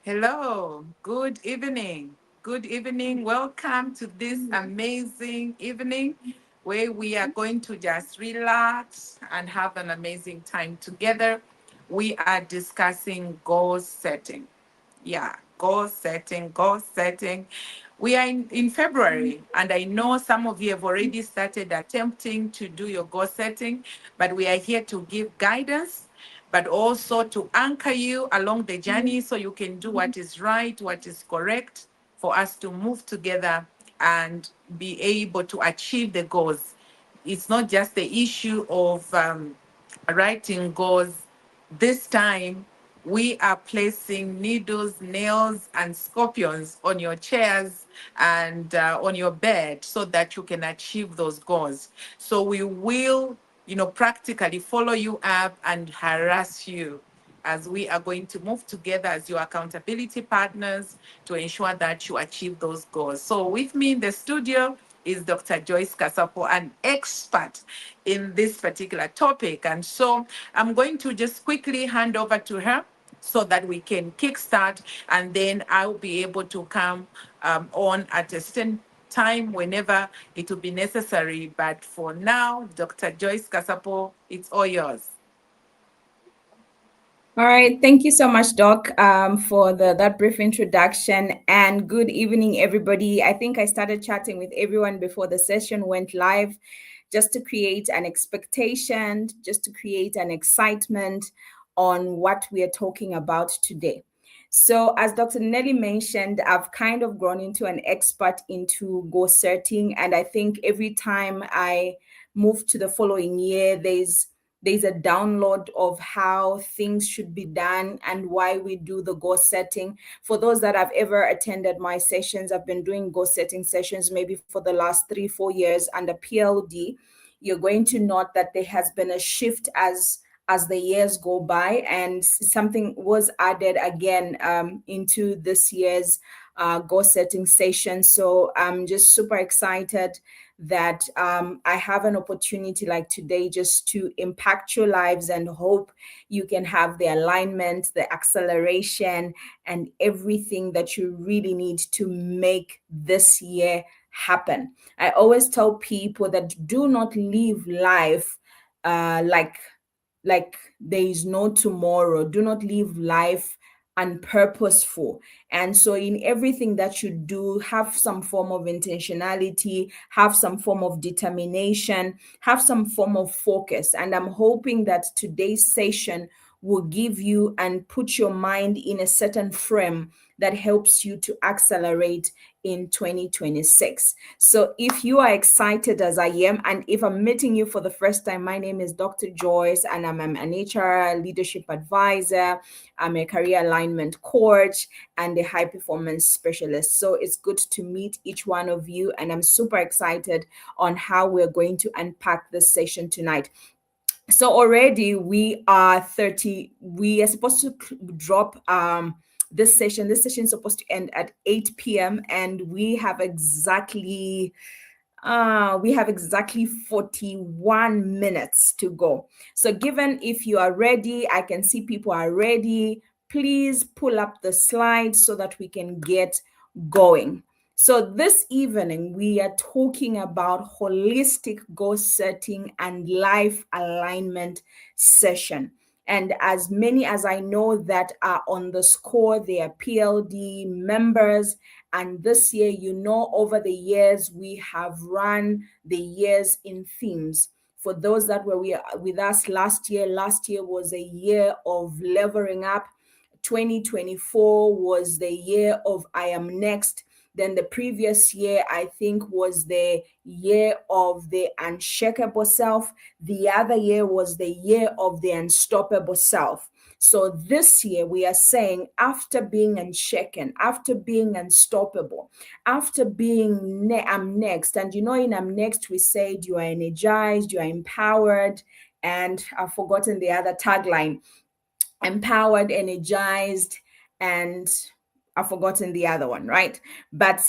Hello, good evening. Good evening. Welcome to this amazing evening where we are going to just relax and have an amazing time together. We are discussing goal setting. Yeah, goal setting, goal setting. We are in February, and I know some of you have already started attempting to do your goal setting, but we are here to give guidance, but also to anchor you along the journey so you can do what is right, what is correct, for us to move together and be able to achieve the goals. It's not just the issue of writing goals. This time, we are placing needles, nails, and scorpions on your chairs and on your bed so that you can achieve those goals. So we will, practically follow you up and harass you as we are going to move together as your accountability partners to ensure that you achieve those goals. So with me in the studio is Dr. Joyce Kasapo, an expert in this particular topic. And so I'm going to just quickly hand over to her so that we can kickstart, and then I'll be able to come on at a certain time whenever it will be necessary. But for now, Dr. Joyce Kasapo, it's all yours. All right, thank you so much, Doc, for that brief introduction. And good evening, everybody. I think I started chatting with everyone before the session went live, just to create an expectation, just to create an excitement on what we are talking about today. So, as Dr. Nelly mentioned, I've kind of grown into an expert into goal setting, and I think every time I move to the following year, there's a download of how things should be done and why we do the goal setting. For those that have ever attended my sessions, I've been doing goal setting sessions maybe for the last 3-4 years under PLD. You're going to note that there has been a shift as the years go by, and something was added again into this year's goal setting session. So I'm just super excited that I have an opportunity like today just to impact your lives and hope you can have the alignment, the acceleration, and everything that you really need to make this year happen. I always tell people that do not live life like there is no tomorrow. Do not live life unpurposeful. And so in everything that you do, have some form of intentionality, have some form of determination, have some form of focus. And I'm hoping that today's session will give you and put your mind in a certain frame that helps you to accelerate in 2026. So if you are excited as I am, and if I'm meeting you for the first time, my name is Dr. Joyce, and I'm an HR leadership advisor. I'm a career alignment coach and a high performance specialist. So it's good to meet each one of you, and I'm super excited on how we're going to unpack this session tonight. So already we are supposed to drop this session is supposed to end at 8 p.m. and we have exactly 41 minutes to go. So given if you are ready, I can see people are ready. Please pull up the slides so that we can get going. So this evening, we are talking about holistic goal setting and life alignment session. And as many as I know that are on the score, they are PLD members. And this year, over the years, we have run the years in themes. For those that were with us last year was a year of leveling up. 2024 was the year of I am next. Then the previous year, I think, was the year of the unshakable self. The other year was the year of the unstoppable self. So this year, we are saying after being unshaken, after being unstoppable, after being I'm next. And in I'm next, we said you are energized, you are empowered, and I've forgotten the other tagline: empowered, energized, and I've forgotten the other one, right? But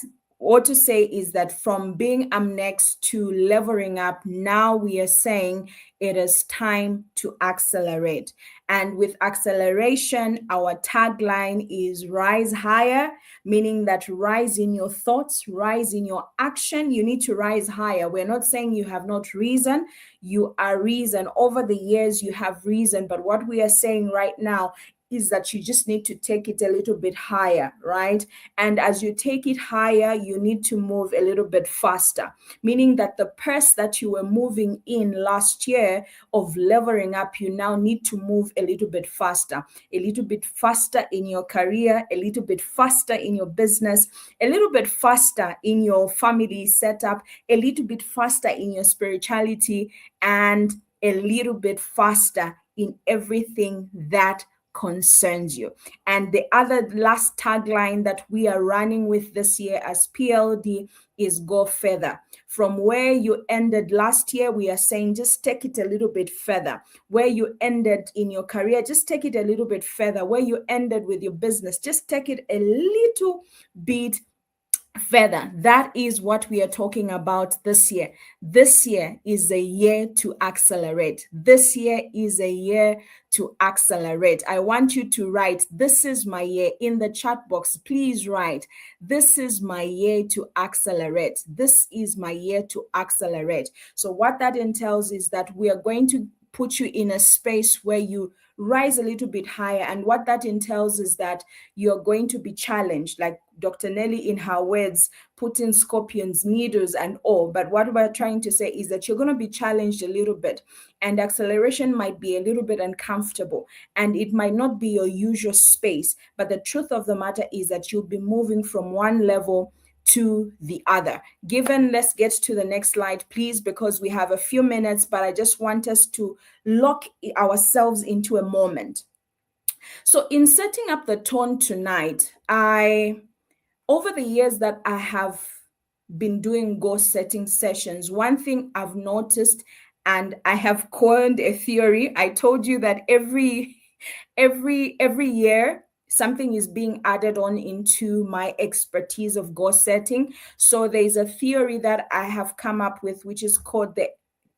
or to say is that from being I'm next to levering up, now we are saying it is time to accelerate. And with acceleration, our tagline is rise higher, meaning that rise in your thoughts, rise in your action. You need to rise higher. We're not saying you have not risen. You are risen. Over the years, you have risen. But what we are saying right now is that you just need to take it a little bit higher, right? And as you take it higher, you need to move a little bit faster, meaning that the pace that you were moving in last year of levering up, you now need to move a little bit faster in your career, a little bit faster in your business, a little bit faster in your family setup, a little bit faster in your spirituality, and a little bit faster in everything that concerns you. And the other last tagline that we are running with this year as PLD is go further. From where you ended last year, we are saying just take it a little bit further. Where you ended in your career, just take it a little bit further. Where you ended with your business, just take it a little bit further. That is what we are talking about this year. This year is a year to accelerate. This year is a year to accelerate. I want you to write, this is my year, in the chat box. Please write, this is my year to accelerate. This is my year to accelerate. So what that entails is that we are going to put you in a space where you rise a little bit higher. And what that entails is that you're going to be challenged, like Dr. Nelly, in her words, putting scorpions, needles, and all. But what we're trying to say is that you're going to be challenged a little bit, and acceleration might be a little bit uncomfortable, and it might not be your usual space. But the truth of the matter is that you'll be moving from one level to the other. Let's get to the next slide, please, because we have a few minutes, but I just want us to lock ourselves into a moment. So in setting up the tone tonight, over the years that I have been doing goal setting sessions, one thing I've noticed, and I have coined a theory. I told you that every year something is being added on into my expertise of goal setting. So there's a theory that I have come up with, which is called the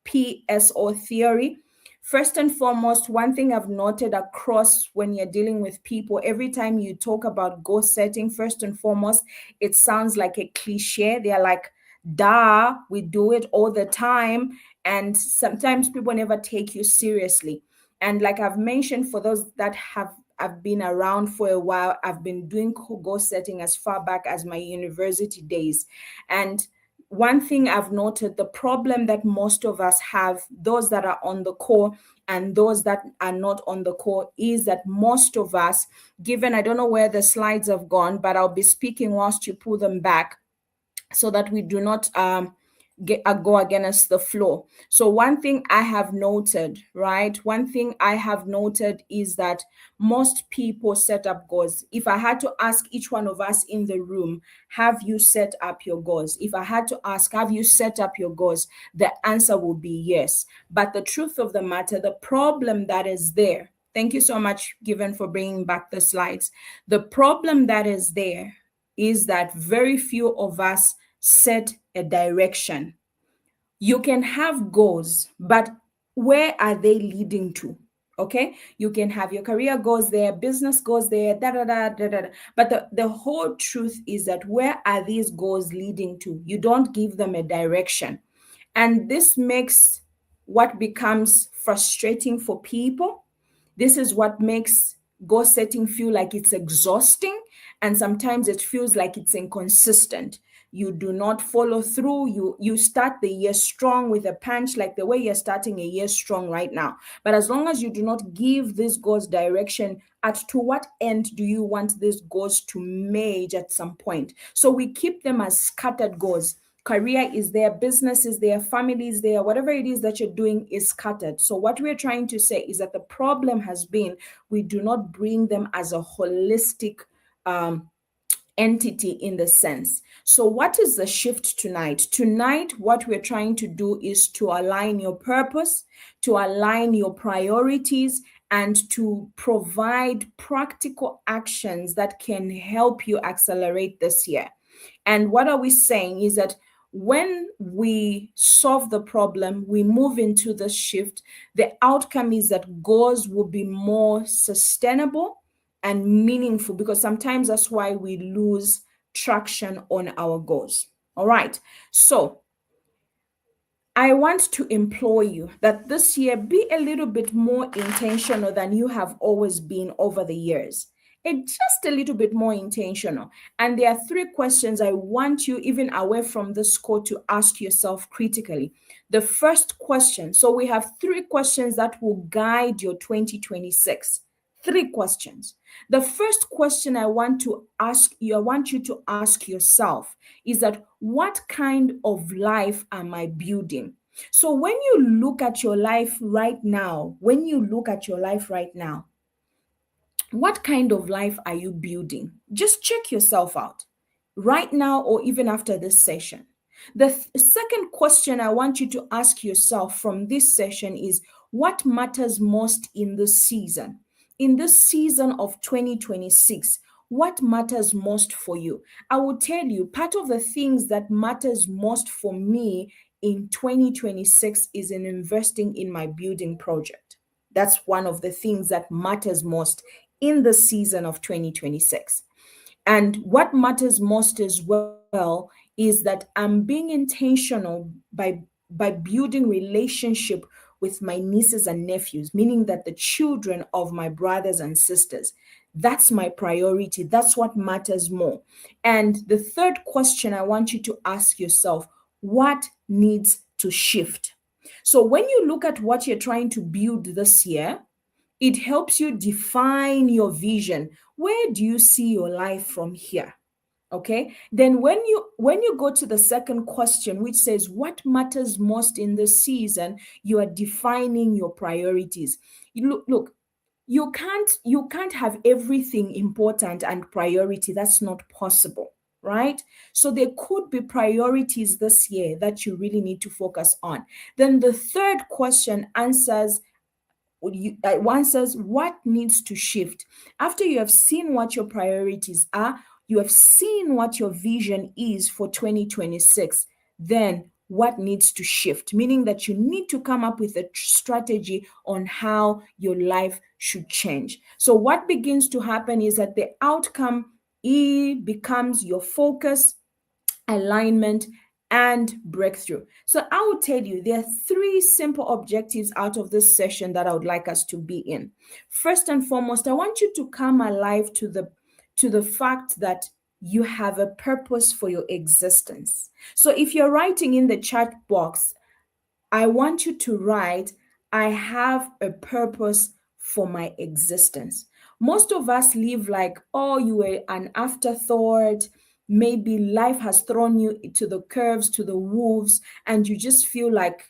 PSO theory. First and foremost, one thing I've noted across when you're dealing with people, every time you talk about goal setting, first and foremost, it sounds like a cliche. They're like, duh, we do it all the time. And sometimes people never take you seriously. And like I've mentioned, for those that I've been around for a while, I've been doing goal setting as far back as my university days. And one thing I've noted, the problem that most of us have, those that are on the call and those that are not on the call, is that most of us, given, I don't know where the slides have gone, but I'll be speaking whilst you pull them back so that we do not go against the flow. So one thing I have noted, right? One thing I have noted is that most people set up goals. If I had to ask each one of us in the room, have you set up your goals? If I had to ask, have you set up your goals? The answer will be yes. But the truth of the matter, the problem that is there, thank you so much, Given, for bringing back the slides. The problem that is there is that very few of us set a direction. You can have goals, but where are they leading to? Okay, you can have your career goals there, business goals there, but the whole truth is that where are these goals leading to? You don't give them a direction. And this makes what becomes frustrating for people. This is what makes goal setting feel like it's exhausting, and sometimes it feels like it's inconsistent. You do not follow through. You start the year strong with a punch, like the way you're starting a year strong right now. But as long as you do not give these goals direction, to what end do you want these goals to merge at some point? So we keep them as scattered goals. Career is there, business is there, family is there, whatever it is that you're doing is scattered. So what we're trying to say is that the problem has been we do not bring them as a holistic entity in the sense. So what is the shift tonight? Tonight, what we're trying to do is to align your purpose, to align your priorities, and to provide practical actions that can help you accelerate this year. And what are we saying is that when we solve the problem, we move into the shift, the outcome is that goals will be more sustainable and meaningful, because sometimes that's why we lose traction on our goals. All right. So I want to implore you that this year be a little bit more intentional than you have always been over the years. And just a little bit more intentional. And there are three questions I want you, even away from this call, to ask yourself critically. The first question, so we have three questions that will guide your 2026. Three questions. The first question I want to ask you, I want you to ask yourself is that what kind of life am I building? So when you look at your life right now, what kind of life are you building? Just check yourself out right now or even after this session. The second question I want you to ask yourself from this session is what matters most in this season? In this season of 2026, what matters most for you? I will tell you, part of the things that matters most for me in 2026 is in investing in my building project. That's one of the things that matters most in the season of 2026. And what matters most as well is that I'm being intentional by building relationship with my nieces and nephews, meaning that the children of my brothers and sisters. That's my priority. That's what matters more. And the third question I want you to ask yourself, what needs to shift? So when you look at what you're trying to build this year, it helps you define your vision. Where do you see your life from here? Okay, then when you go to the second question, which says what matters most in this season, you are defining your priorities. Look, you can't have everything important and priority. That's not possible, right? So there could be priorities this year that you really need to focus on. Then the third question one says what needs to shift. After you have seen what your priorities are, you have seen what your vision is for 2026, then what needs to shift, meaning that you need to come up with a strategy on how your life should change. So what begins to happen is that the outcome becomes your focus, alignment, and breakthrough. So I will tell you there are three simple objectives out of this session that I would like us to be in. First and foremost, I want you to come alive to the fact that you have a purpose for your existence. So if you're writing in the chat box, I want you to write, I have a purpose for my existence. Most of us live like, oh, you were an afterthought. Maybe life has thrown you to the curves, to the wolves, and you just feel like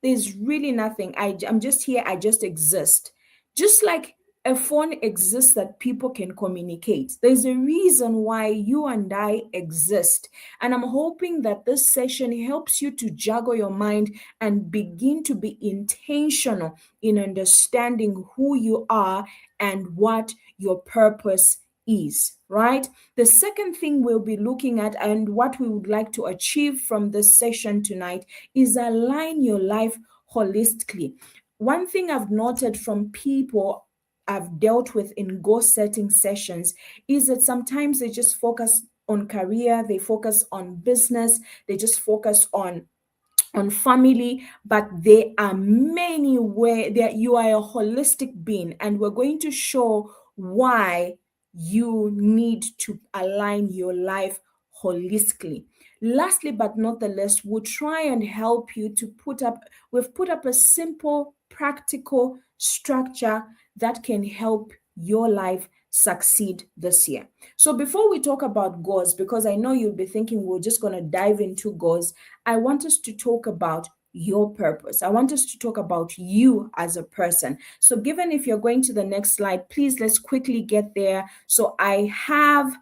there's really nothing. I'm just here, I just exist. Just like a phone exists that people can communicate. There's a reason why you and I exist. And I'm hoping that this session helps you to juggle your mind and begin to be intentional in understanding who you are and what your purpose is, right? The second thing we'll be looking at and what we would like to achieve from this session tonight is align your life holistically. One thing I've noted from people I've dealt with in goal setting sessions is that sometimes they just focus on career, they focus on business, they just focus on family, but there are many where that you are a holistic being, and we're going to show why you need to align your life holistically. Lastly, but not the least, we'll try and help you to we've put up a simple, practical structure that can help your life succeed this year. So before we talk about goals, because I know you'll be thinking we're just going to dive into goals, I want us to talk about your purpose. I want us to talk about you as a person. So given if you're going to the next slide, please let's quickly get there. So I have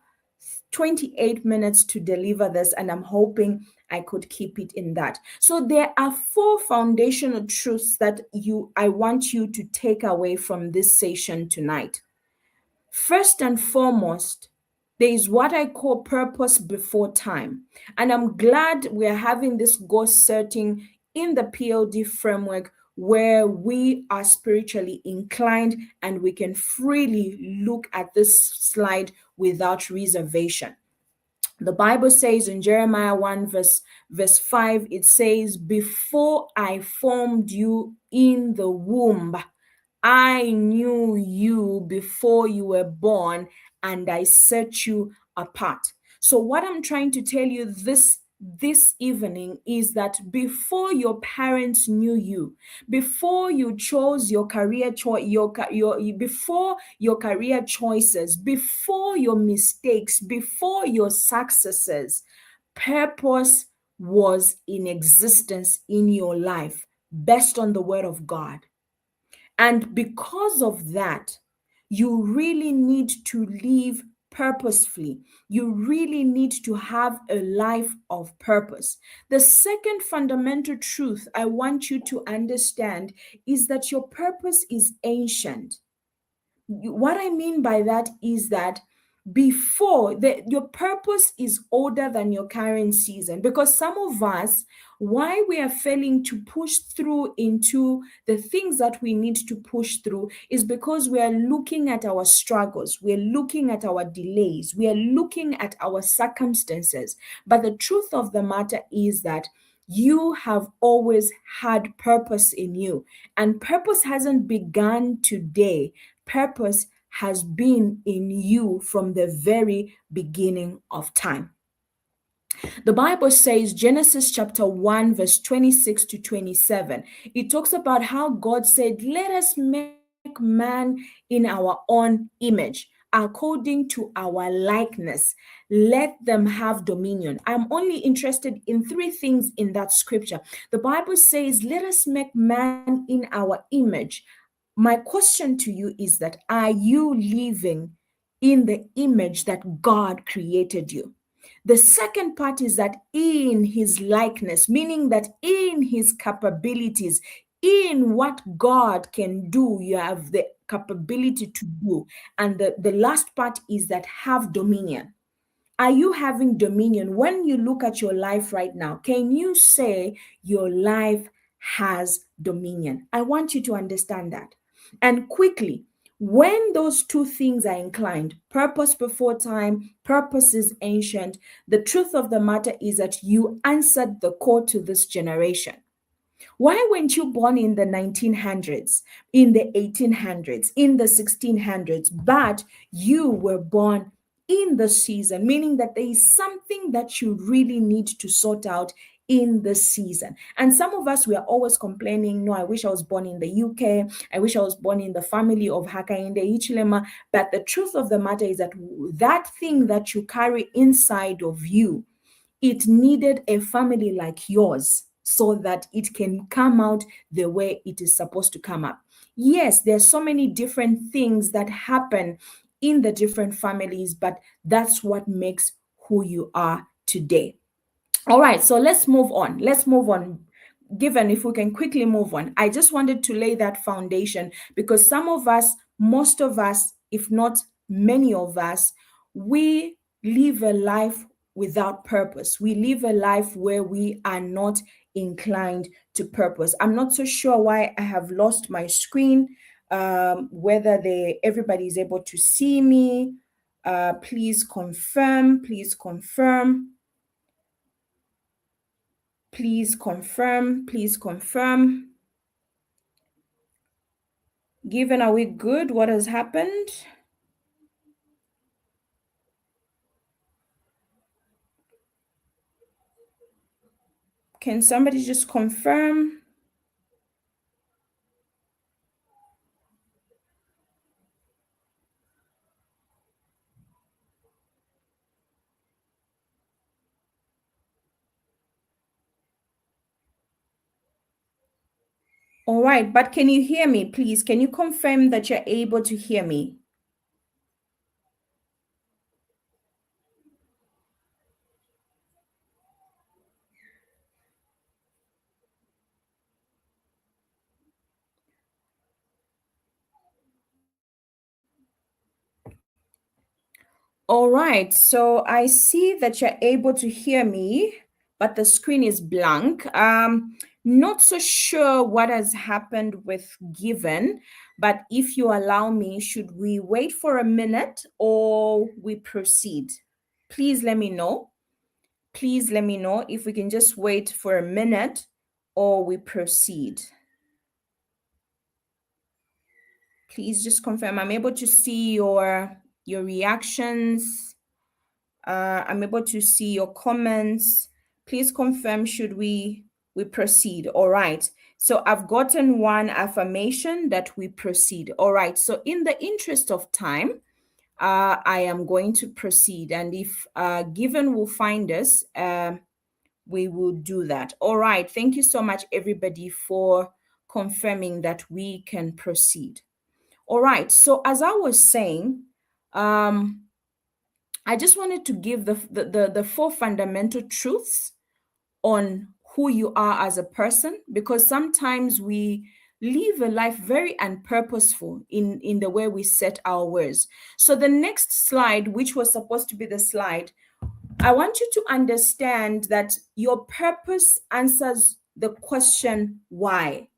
28 minutes to deliver this, and I'm hoping I could keep it in that. So there are four foundational truths that I want you to take away from this session tonight. First and foremost, There is what I call purpose before time. And I'm glad we're having this goal setting in the PLD framework where we are spiritually inclined and we can freely look at this slide without reservation. The Bible says in Jeremiah 1 verse 5, it says, before I formed you in the womb, I knew you before you were born, and I set you apart. So what I'm trying to tell you this evening is that before your parents knew you, before you chose your career choice, before your career choices, before your mistakes, before your successes, purpose was in existence in your life based on the word of God. And because of that, you really need to live purposefully. You really need to have a life of purpose. The second fundamental truth I want you to understand is that your purpose is ancient. What I mean by that is that your purpose is older than your current season, because some of us, why we are failing to push through into the things that we need to push through is because we are looking at our struggles, we're looking at our delays, we are looking at our circumstances. But the truth of the matter is that you have always had purpose in you, and purpose hasn't begun today. Purpose has been in you from the very beginning of time. The Bible says, Genesis chapter 1, verse 26 to 27, it talks about how God said, let us make man in our own image, according to our likeness. Let them have dominion. I'm only interested in three things in that scripture. The Bible says, let us make man in our image. My question to you is that, are you living in the image that God created you? The second part is that in his likeness, meaning that in his capabilities, in what God can do, you have the capability to do. And the last part is that have dominion. Are you having dominion? When you look at your life right now, can you say your life has dominion? I want you to understand that. And quickly, when those two things are inclined, purpose before time, purpose is ancient, the truth of the matter is that you answered the call to this generation. Why weren't you born in the 1900s, in the 1800s, in the 1600s, but you were born in the season, meaning that there is something that you really need to sort out in the season. And some of us, we are always complaining, no, I wish I was born in the UK. I wish I was born in the family of Hakainde Hichilema. But the truth of the matter is that that thing that you carry inside of you, it needed a family like yours so that it can come out the way it is supposed to come up. Yes, there's so many different things that happen in the different families, but that's what makes who you are today. All right, so let's move on. Let's move on. Given if we can quickly move on, I just wanted to lay that foundation because some of us, most of us, if not many of us, we live a life without purpose. We live a life where we are not inclined to purpose. I'm not so sure why I have lost my screen, whether everybody is able to see me. Please confirm, please confirm. Please confirm, please confirm. Given, are we good? What has happened? Can somebody just confirm? All right, but can you hear me, please? Can you confirm that you're able to hear me? All right, so I see that you're able to hear me, but the screen is blank. Not so sure what has happened with Given, but if you allow me, should we wait for a minute or we proceed? Please let me know. Please let me know if we can just wait for a minute or we proceed. Please just confirm. I'm able to see your reactions. I'm able to see your comments. Please confirm should we proceed. All right. So I've gotten one affirmation that we proceed. All right. So in the interest of time, I am going to proceed. And if Given will find us, we will do that. All right. Thank you so much, everybody, for confirming that we can proceed. All right. So as I was saying, I just wanted to give the four fundamental truths on who you are as a person, because sometimes we live a life very unpurposeful in the way we set our words. So the next slide, which was supposed to be the slide, I want you to understand that your purpose answers the question why.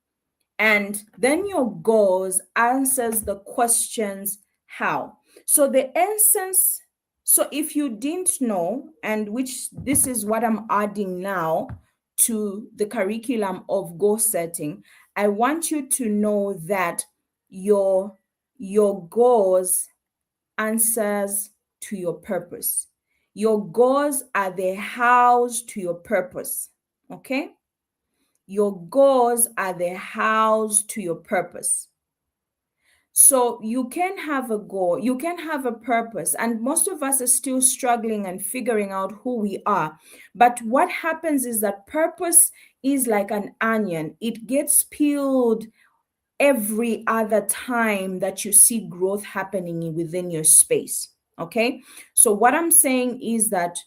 And then your goals answers the questions how. So the essence, so if you didn't know, and which this is what I'm adding now to the curriculum of goal setting, I want you to know that your goals answers to your purpose. Your goals are the house to your purpose. Okay? Your goals are the house to your purpose. So you can have a goal, you can have a purpose, and most of us are still struggling and figuring out who we are. But what happens is that purpose is like an onion, it gets peeled every other time that you see growth happening within your space. Okay. So what I'm saying is that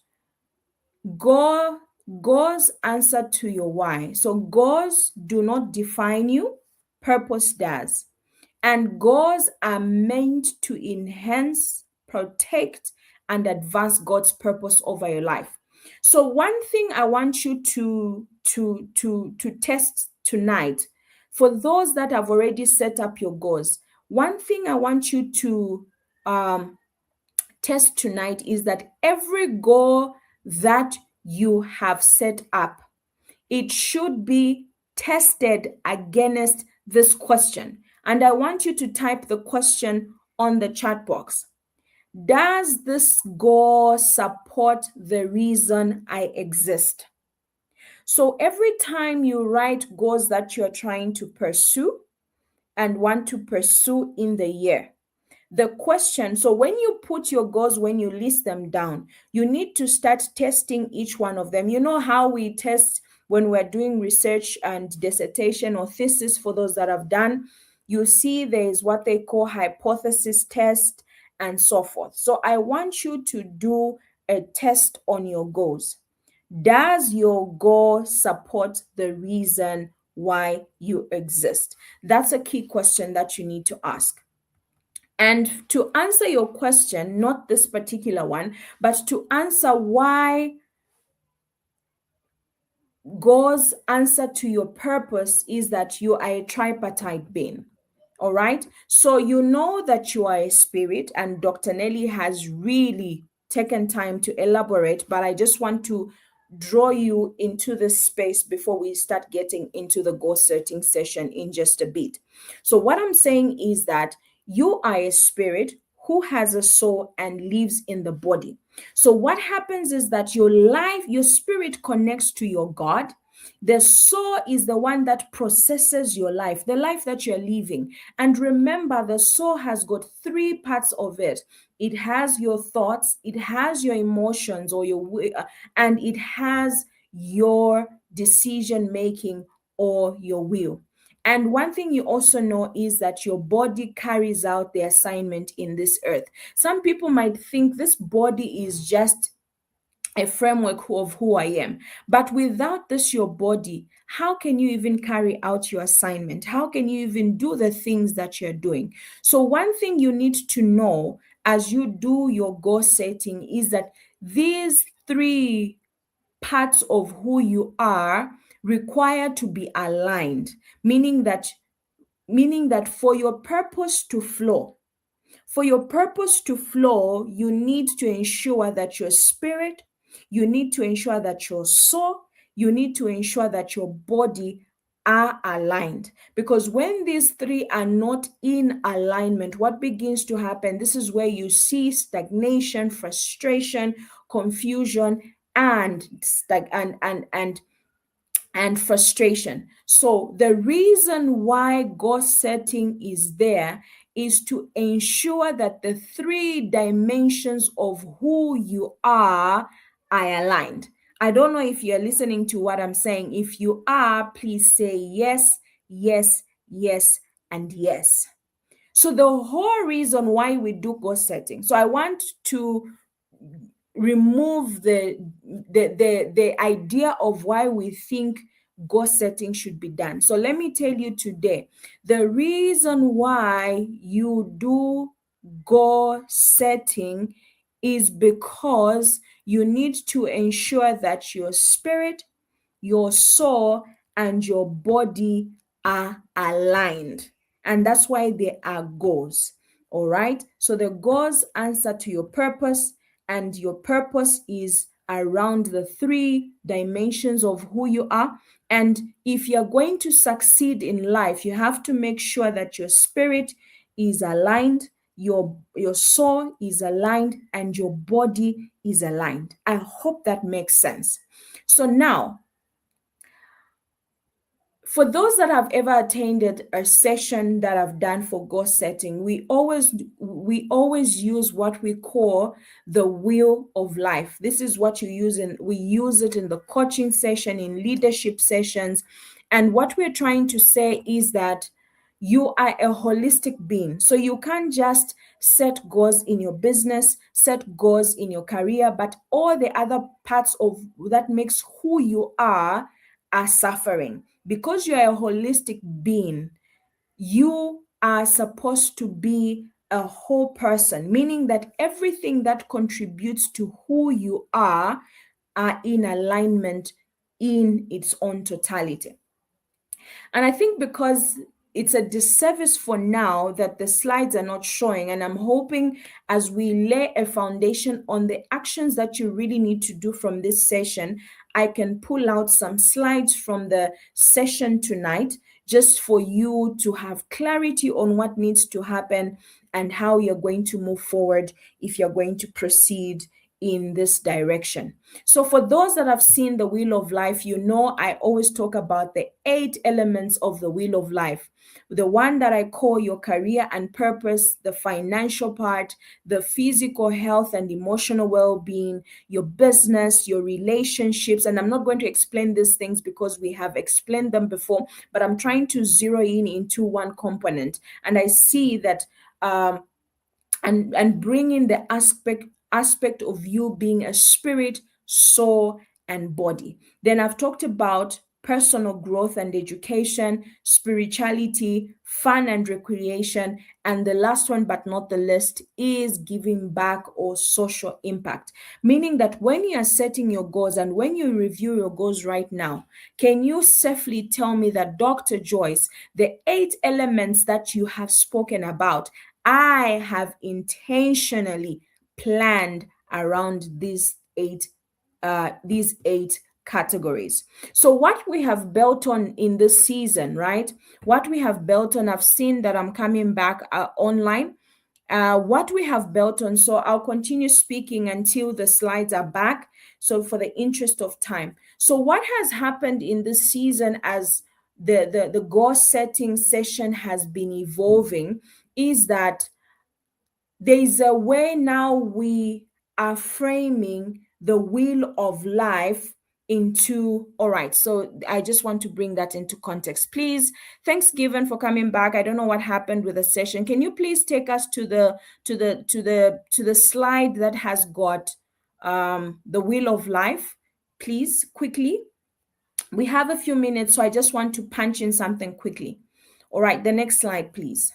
goals answer to your why. So goals do not define you, purpose does. And goals are meant to enhance, protect, and advance God's purpose over your life. So one thing I want you to test tonight, for those that have already set up your goals, one thing I want you to test tonight is that every goal that you have set up, it should be tested against this question. And I want you to type the question on the chat box. Does this goal support the reason I exist? So every time you write goals that you're trying to pursue and want to pursue in the year, the question, so when you put your goals, when you list them down, you need to start testing each one of them. You know how we test when we're doing research and dissertation or thesis, for those that have done, you see there is what they call hypothesis test and so forth. So I want you to do a test on your goals. Does your goal support the reason why you exist? That's a key question that you need to ask. And to answer your question, not this particular one, but to answer why God's answer to your purpose is that you are a tripartite being. All right. So you know that you are a spirit, and Dr. Nelly has really taken time to elaborate, but I just want to draw you into this space before we start getting into the goal setting session in just a bit. So what I'm saying is that you are a spirit who has a soul and lives in the body. So what happens is that your life, your spirit connects to your God. The soul is the one that processes your life, the life that you're living. And remember, the soul has got three parts of it. It has your thoughts, it has your emotions or and it has your decision making or your will. And one thing you also know is that your body carries out the assignment in this earth. Some people might think this body is just a framework of who I am. But without this, your body, how can you even carry out your assignment? How can you even do the things that you're doing? So, one thing you need to know as you do your goal setting is that these three parts of who you are require to be aligned, meaning that for your purpose to flow, you need to ensure that your spirit, you need to ensure that your soul, you need to ensure that your body are aligned. Because when these three are not in alignment, what begins to happen? This is where you see stagnation, frustration, confusion, and frustration. So the reason why goal setting is there is to ensure that the three dimensions of who you are aligned. I don't know if you're listening to what I'm saying. If you are, please say yes, yes, yes, and yes. So the whole reason why we do goal setting. So I want to remove the idea of why we think goal setting should be done. So let me tell you today, the reason why you do goal setting is because you need to ensure that your spirit, your soul, and your body are aligned. And that's why they are goals. All right. So the goals answer to your purpose, and your purpose is around the three dimensions of who you are. And if you're going to succeed in life, you have to make sure that your spirit is aligned, your soul is aligned, and your body is aligned. I hope that makes sense. So now, for those that have ever attended a session that I've done for goal setting, we always use what we call the wheel of life. This is what we use it in the coaching session, in leadership sessions. And what we're trying to say is that you are a holistic being. So you can't just set goals in your business, set goals in your career, but all the other parts of that makes who you are suffering. Because you are a holistic being, you are supposed to be a whole person, meaning that everything that contributes to who you are in alignment in its own totality. And I think because it's a disservice for now that the slides are not showing, and I'm hoping as we lay a foundation on the actions that you really need to do from this session, I can pull out some slides from the session tonight just for you to have clarity on what needs to happen and how you're going to move forward if you're going to proceed in this direction. So for those that have seen the Wheel of Life, you know I always talk about the 8 elements of the Wheel of Life. The one that I call your career and purpose, the financial part, the physical health and emotional well-being, your business, your relationships. And I'm not going to explain these things because we have explained them before, but I'm trying to zero in into one component. And I see that and bring in the aspect of you being a spirit, soul, and body. Then I've talked about personal growth and education, spirituality, fun and recreation, and the last one but not the least is giving back or social impact. Meaning that when you are setting your goals and when you review your goals right now, can you safely tell me that, Dr. Joyce, the 8 elements that you have spoken about, I have intentionally planned around these eight categories. So what we have built on in this season, right? What we have built on, I've seen that I'm coming back online. What we have built on, so I'll continue speaking until the slides are back. So for the interest of time. So what has happened in this season as the goal setting session has been evolving is that there is a way now we are framing the wheel of life into, all right, so I just want to bring that into context. Please, thanks Given for coming back. I don't know what happened with the session. Can you please take us to the slide that has got the wheel of life, please, quickly? We have a few minutes, so I just want to punch in something quickly. All right, the next slide, please.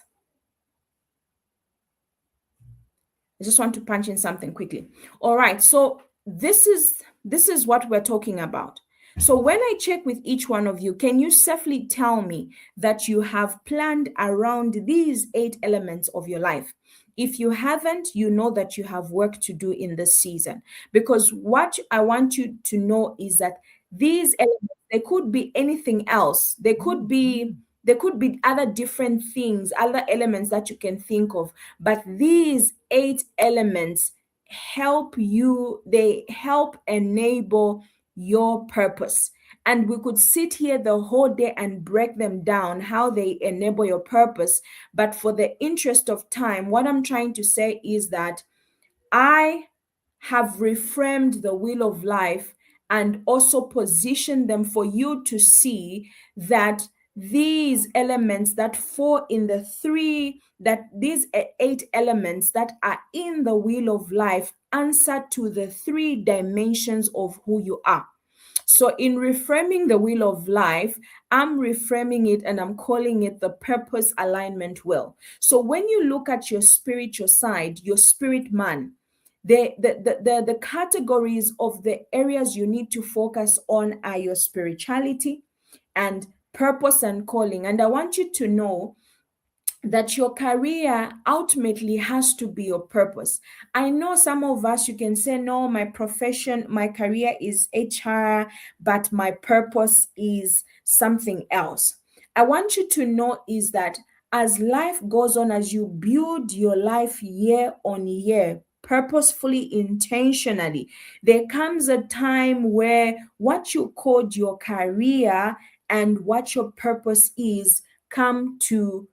I just want to punch in something quickly. All right. So this is what we're talking about. So when I check with each one of you, can you safely tell me that you have planned around these 8 elements of your life? If you haven't, you know that you have work to do in this season. Because what I want you to know is that these elements, they could be anything else. They could be other different things, other elements that you can think of. But these 8 elements help you, they help enable your purpose. And we could sit here the whole day and break them down, how they enable your purpose. But for the interest of time, what I'm trying to say is that I have reframed the wheel of life and also positioned them for you to see that these elements that fall in the three, that these 8 elements that are in the wheel of life answer to the 3 dimensions of who you are. So, in reframing the wheel of life, I'm reframing it and I'm calling it the purpose alignment wheel. So, when you look at your spiritual side, your spirit man, the categories of the areas you need to focus on are your spirituality and purpose and calling. And I want you to know that your career ultimately has to be your purpose. I know some of us, you can say, no, my profession, my career is HR, but my purpose is something else. I want you to know is that as life goes on, as you build your life year on year, purposefully, intentionally, there comes a time where what you called your career and what your purpose is come to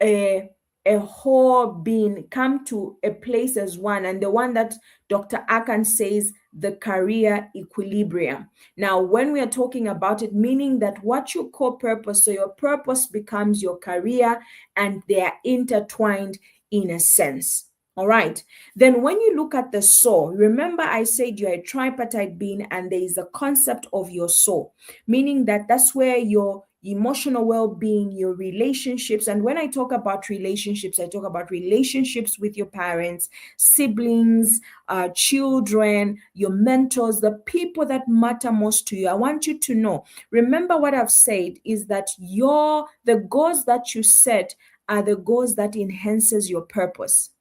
a whole being, come to a place as one, and the one that Dr. Akan says, the career equilibrium. Now, when we are talking about it, meaning that what you call purpose, so your purpose becomes your career and they are intertwined in a sense. All right. Then when you look at the soul, remember I said you're a tripartite being and there is a concept of your soul, meaning that that's where your emotional well-being, your relationships. And when I talk about relationships, I talk about relationships with your parents, siblings, children, your mentors, the people that matter most to you. I want you to know, remember what I've said is that the goals that you set are the goals that enhances your purpose.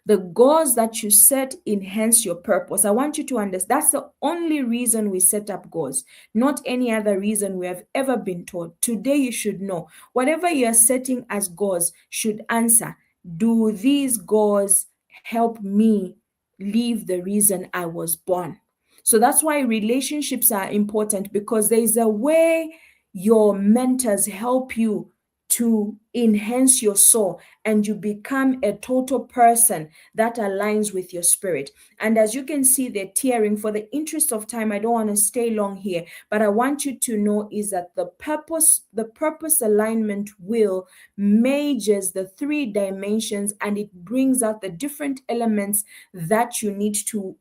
The goals that you set enhance your purpose. I want you to understand that's the only reason we set up goals, not any other reason we have ever been taught. Today, you should know whatever you are setting as goals should answer, do these goals help me live the reason I was born? So that's why relationships are important, because there is a way your mentors help you to enhance your soul and you become a total person that aligns with your spirit. And as you can see, they're tearing. For the interest of time, I don't want to stay long here, but I want you to know is that the purpose alignment wheel measures the 3 dimensions and it brings out the different elements that you need to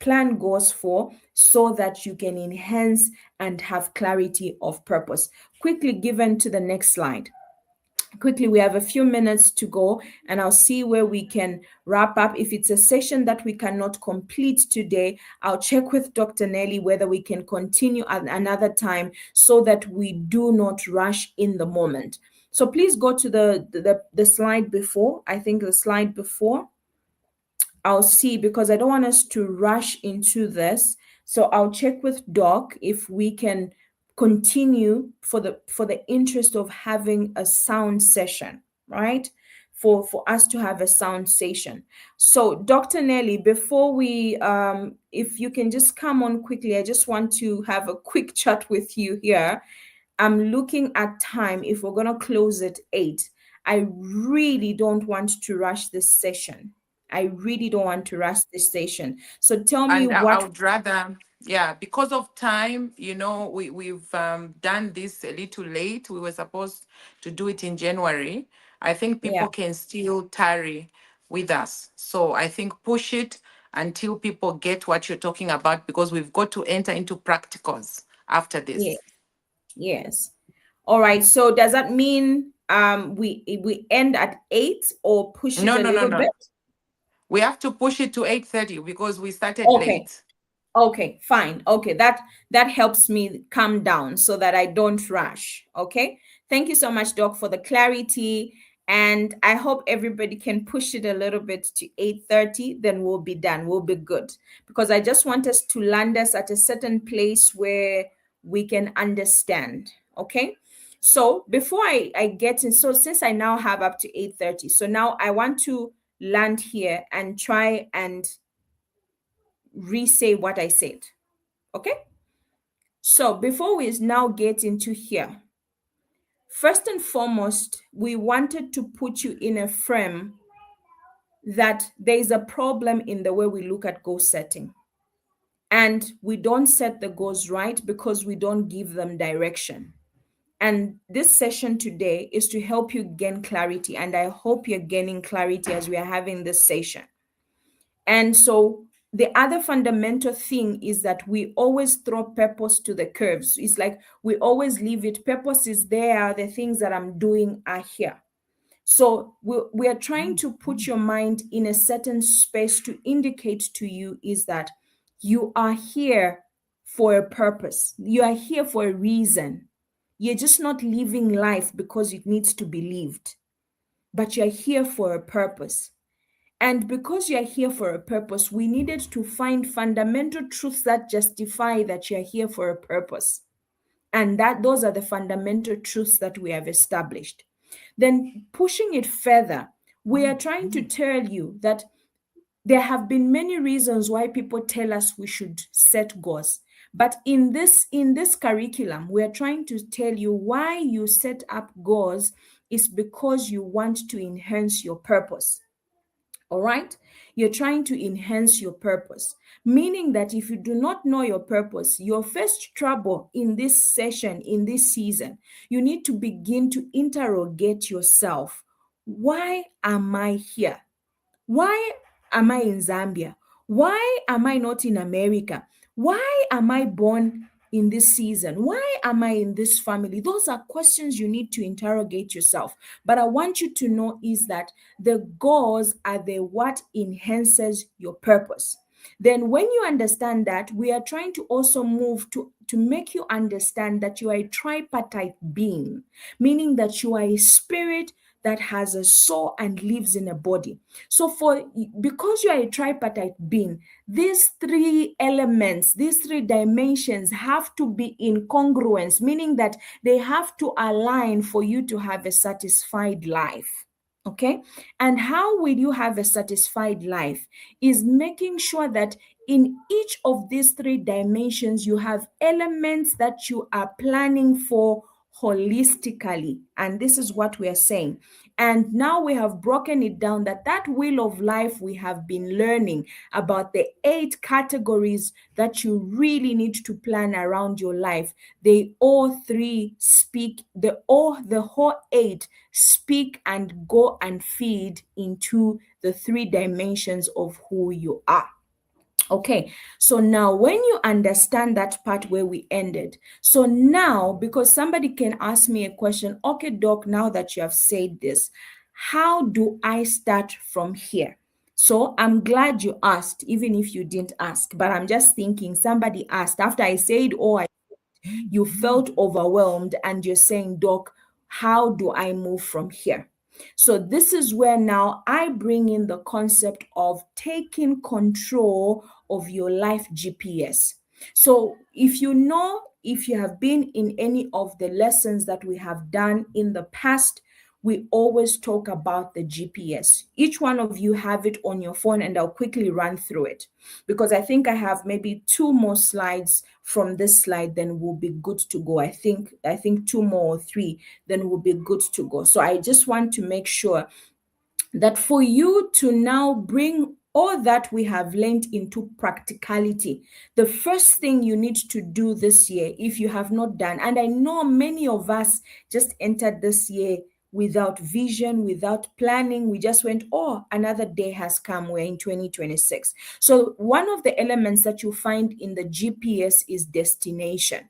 plan goals for so that you can enhance and have clarity of purpose. Quickly given to the next slide. Quickly, we have a few minutes to go and I'll see where we can wrap up. If it's a session that we cannot complete today, I'll check with Dr. Nelly whether we can continue at another time so that we do not rush in the moment. So please go to the slide before. I think the slide before. I'll see, because I don't want us to rush into this. So I'll check with Doc if we can continue for the interest of having a sound session, right? For us to have a sound session. So Dr. Nelly, before we if you can just come on quickly, I just want to have a quick chat with you here. I'm looking at time. If we're going to close at 8, I really don't want to rush this session. I really don't want to rush this session. So tell me And I what. would rather, yeah, because of time, we've done this a little late. We were supposed to do it in January. I think Yeah, people can still tarry with us. So I think push it until people get what you're talking about, because we've got to enter into practicals after yeah, this. yes. All right. So does that mean we end at 8 or push it No, a no, no, little no. bit? We have to push it to 8:30 because we started Okay. late. Okay, fine. Okay, that helps me calm down so that I don't rush. Okay. Thank you so much, Doc, for the clarity. And I hope everybody can push it a little bit to 8:30, then we'll be done. We'll be good. Because I just want us to land us at a certain place where we can understand. Okay. So before I get in, so since I now have up to 8:30, so now I want to land here and try and re-say what I said. Okay. So before we now get into here, first and foremost, we wanted to put you in a frame that there is a problem in the way we look at goal setting. And we don't set the goals right because we don't give them direction. And this session today is to help you gain clarity. And I hope you're gaining clarity as we are having this session. And so the other fundamental thing is that we always throw purpose to the curves. It's like we always leave it. Purpose is there. The things that I'm doing are here. So we are trying to put your mind in a certain space to indicate to you is that you are here for a purpose. You are here for a reason. You're just not living life because it needs to be lived, but you're here for a purpose. And because you're here for a purpose, we needed to find fundamental truths that justify that you're here for a purpose. And that those are the fundamental truths that we have established. Then pushing it further, we are trying to tell you that there have been many reasons why people tell us we should set goals. But in this curriculum, we are trying to tell you why you set up goals is because you want to enhance your purpose. All right. You're trying to enhance your purpose, meaning that if you do not know your purpose, your first trouble in this session, in this season, you need to begin to interrogate yourself. Why am I here? Why am I in Zambia? Why am I not in America? Why am I born in this season? Why am I in this family? Those are questions you need to interrogate yourself. But I want you to know is that the goals are the what enhances your purpose. Then when you understand that, we are trying to also move to make you understand that you are a tripartite being, meaning that you are a spirit that has a soul and lives in a body. So because you are a tripartite being, these three elements, these three dimensions have to be in congruence, meaning that they have to align for you to have a satisfied life. Okay. And how will you have a satisfied life is making sure that in each of these three dimensions, you have elements that you are planning for holistically. And this is what we are saying. And now we have broken it down that wheel of life we have been learning about the 8 categories that you really need to plan around your life. They all three speak, the whole 8 speak and go and feed into the 3 dimensions of who you are. Okay, so now when you understand that part where we ended, so now because somebody can ask me a question, okay, Doc, now that you have said this, how do I start from here? So I'm glad you asked, even if you didn't ask, but I'm just thinking somebody asked after I said, oh, you felt overwhelmed and you're saying, Doc, how do I move from here? So this is where now I bring in the concept of taking control of your life GPS. So if you have been in any of the lessons that we have done in the past, we always talk about the GPS. Each one of you have it on your phone, and I'll quickly run through it because I think I have maybe 2 more slides from this slide, then we'll be good to go. I think 2 more or 3, then we'll be good to go. So I just want to make sure that for you to now bring all that we have learned into practicality, the first thing you need to do this year, if you have not done, and I know many of us just entered this year without vision, without planning. We just went, oh, another day has come. We're in 2026. So one of the elements that you find in the GPS is destination.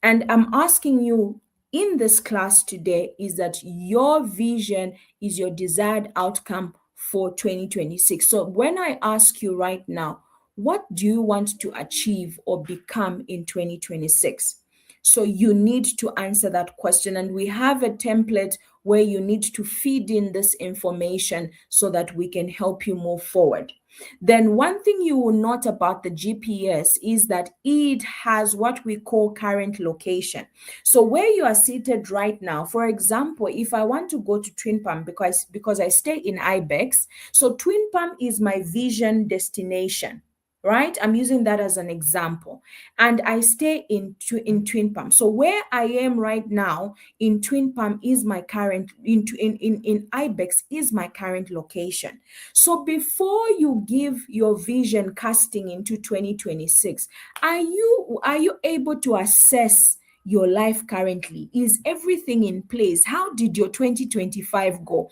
And I'm asking you in this class today is that your vision is your desired outcome for 2026. So when I ask you right now, what do you want to achieve or become in 2026? So you need to answer that question. And we have a template where you need to feed in this information so that we can help you move forward. Then, one thing you will note about the GPS is that it has what we call current location. So, where you are seated right now, for example, if I want to go to Twin Palm because I stay in Ibex, so Twin Palm is my vision destination, right? I'm using that as an example. And I stay in Twin Palm. So where I am right now in Twin Palm is my current in Ibex is my current location. So before you give your vision casting into 2026, are you able to assess your life currently? Is everything in place? How did your 2025 go?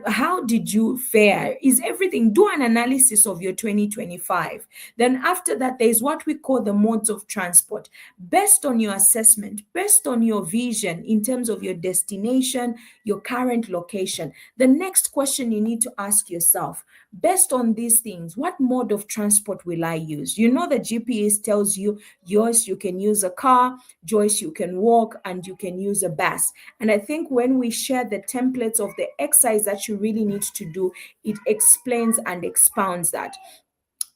How did you fare? Is everything? Do an analysis of your 2025. Then after that, there is what we call the modes of transport. Based on your assessment, based on your vision in terms of your destination, your current location, the next question you need to ask yourself, based on these things, what mode of transport will I use? You know, the GPS tells you, yours, you can use a car, Joyce, you can walk, and you can use a bus. And I think when we share the templates of the exercise that you really need to do, it explains and expounds that.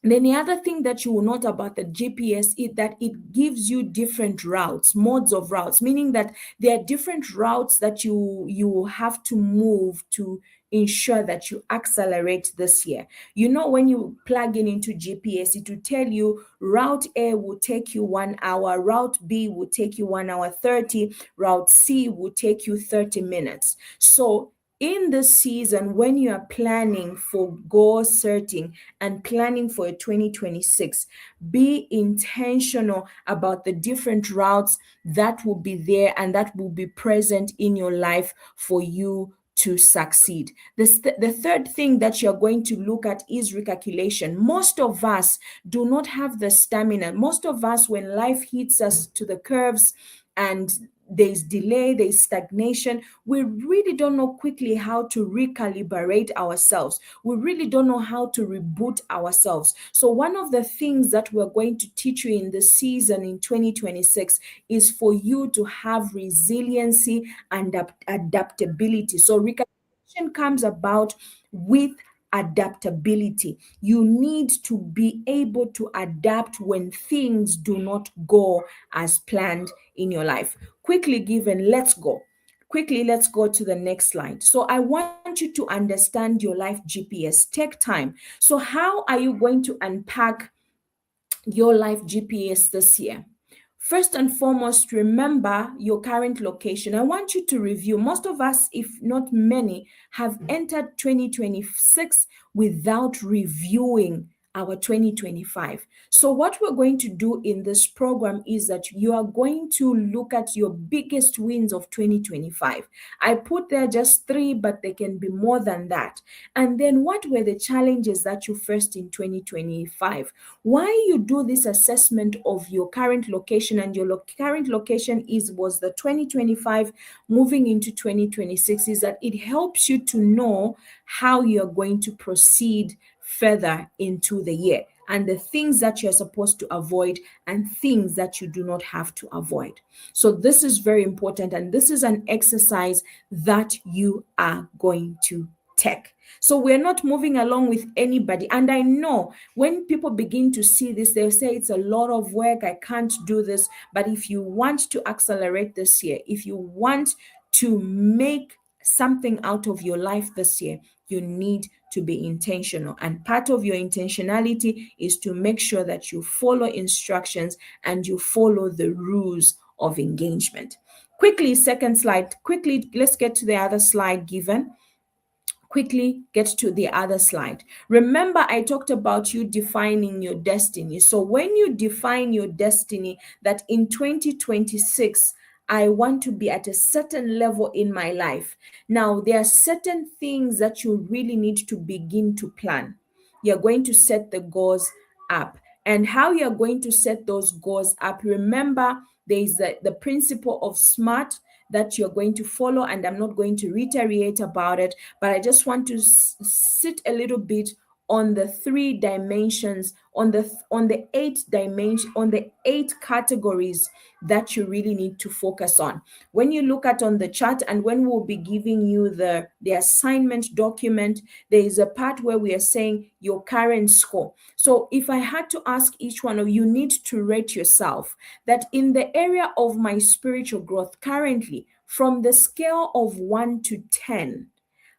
Then the other thing that you will note about the GPS is that it gives you different routes, modes of routes, meaning that there are different routes that you have to move to ensure that you accelerate this year. You know, when you plug in into GPS, it will tell you route A will take you 1 hour, route B will take you 1 hour 30, route C will take you 30 minutes. So in this season, when you are planning for goal setting and planning for 2026, be intentional about the different routes that will be there and that will be present in your life for you to succeed. The third thing that you're going to look at is recalculation. Most of us do not have the stamina. Most of us, when life hits us to the curves and there's delay, there's stagnation, we really don't know quickly how to recalibrate ourselves. We really don't know how to reboot ourselves. So one of the things that we're going to teach you in the season in 2026 is for you to have resiliency and adaptability. So recalibration comes about with adaptability. You need to be able to adapt when things do not go as planned in your life. Quickly given, let's go. Quickly, let's go to the next slide. So I want you to understand your life GPS. Take time. So how are you going to unpack your life GPS this year? First and foremost, remember your current location. I want you to review. Most of us, if not many, have entered 2026 without reviewing our 2025. So what we're going to do in this program is that you are going to look at your biggest wins of 2025. I put there just 3, but they can be more than that. And then what were the challenges that you faced in 2025? Why you do this assessment of your current location, and your current location was the 2025 moving into 2026, is that it helps you to know how you're going to proceed further into the year and the things that you're supposed to avoid and things that you do not have to avoid. So this is very important, and this is an exercise that you are going to take. So we're not moving along with anybody. And I know when people begin to see this, they'll say it's a lot of work, I can't do this. But if you want to accelerate this year, if you want to make something out of your life this year, you need to be intentional. And part of your intentionality is to make sure that you follow instructions and you follow the rules of engagement. Quickly, second slide. Quickly, let's get to the other slide given. Quickly get to the other slide. Remember, I talked about you defining your destiny. So when you define your destiny, that in 2026, I want to be at a certain level in my life. Now, there are certain things that you really need to begin to plan. You're going to set the goals up. And how you're going to set those goals up, remember, there is the principle of SMART. that you're going to follow, and I'm not going to reiterate about it, but I just want to sit a little bit on the 3 dimensions, on the 8 dimension, on the 8 categories that you really need to focus on. When you look at on the chart, and when we'll be giving you the assignment document, there is a part where we are saying your current score. So if I had to ask each one of you, need to rate yourself that in the area of my spiritual growth currently, from the scale of 1 to 10,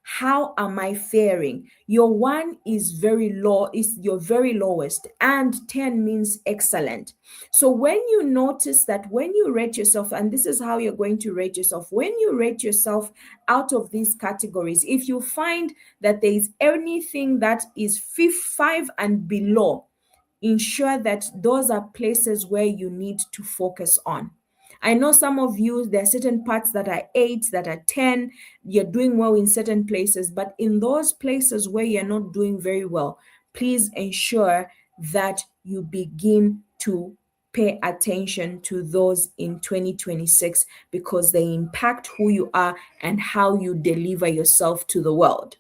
how am I faring? Your 1 is very low, is your very lowest, and 10 means excellent. So when you notice that, when you rate yourself, and this is how you're going to rate yourself, when you rate yourself out of these categories, if you find that there is anything that is 5 and below, ensure that those are places where you need to focus on. I know some of you, there are certain parts that are 8, that are 10, you're doing well in certain places, but in those places where you're not doing very well, please ensure that you begin to pay attention to those in 2026, because they impact who you are and how you deliver yourself to the world.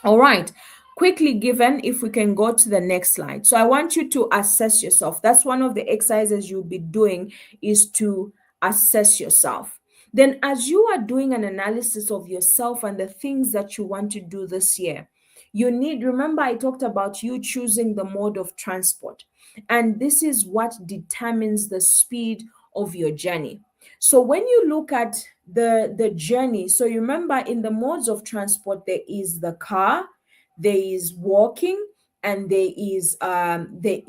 All right. Quickly given, if we can go to the next slide. So I want you to assess yourself. That's one of the exercises you'll be doing, is to assess yourself. Then as you are doing an analysis of yourself and the things that you want to do this year, you need, remember I talked about you choosing the mode of transport. And this is what determines the speed of your journey. So when you look at the journey, so you remember in the modes of transport, there is the car, there is walking, and there is the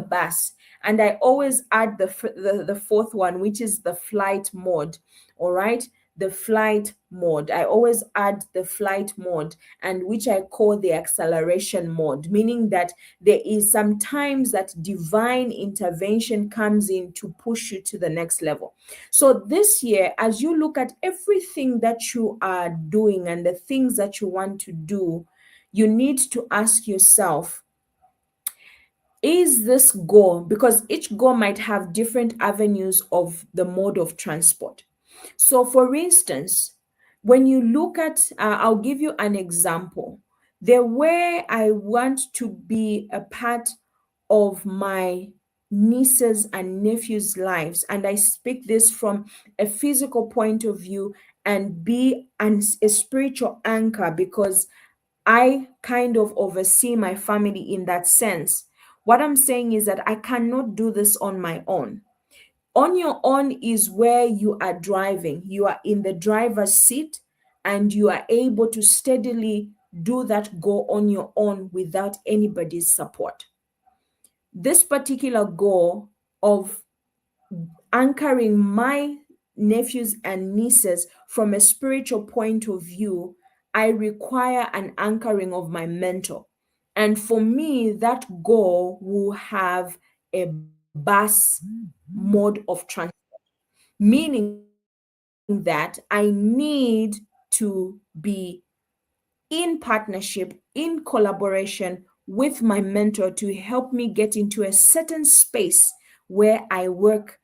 bus. And I always add the fourth one, which is the flight mode. All right, the flight mode. I always add the flight mode, and which I call the acceleration mode, meaning that there is sometimes that divine intervention comes in to push you to the next level. So this year, as you look at everything that you are doing and the things that you want to do, you need to ask yourself, is this goal, because each goal might have different avenues of the mode of transport. So for instance, when you look at, I'll give you an example. The way I want to be a part of my nieces and nephews' lives, and I speak this from a physical point of view, and be a spiritual anchor, because I kind of oversee my family in that sense. What I'm saying is that I cannot do this on my own. On your own is where you are driving, you are in the driver's seat, and you are able to steadily do that goal on your own without anybody's support. This particular goal of anchoring my nephews and nieces from a spiritual point of view, I require an anchoring of my mentor. And for me, that goal will have a bus mode of transport, meaning that I need to be in partnership, in collaboration with my mentor to help me get into a certain space where I work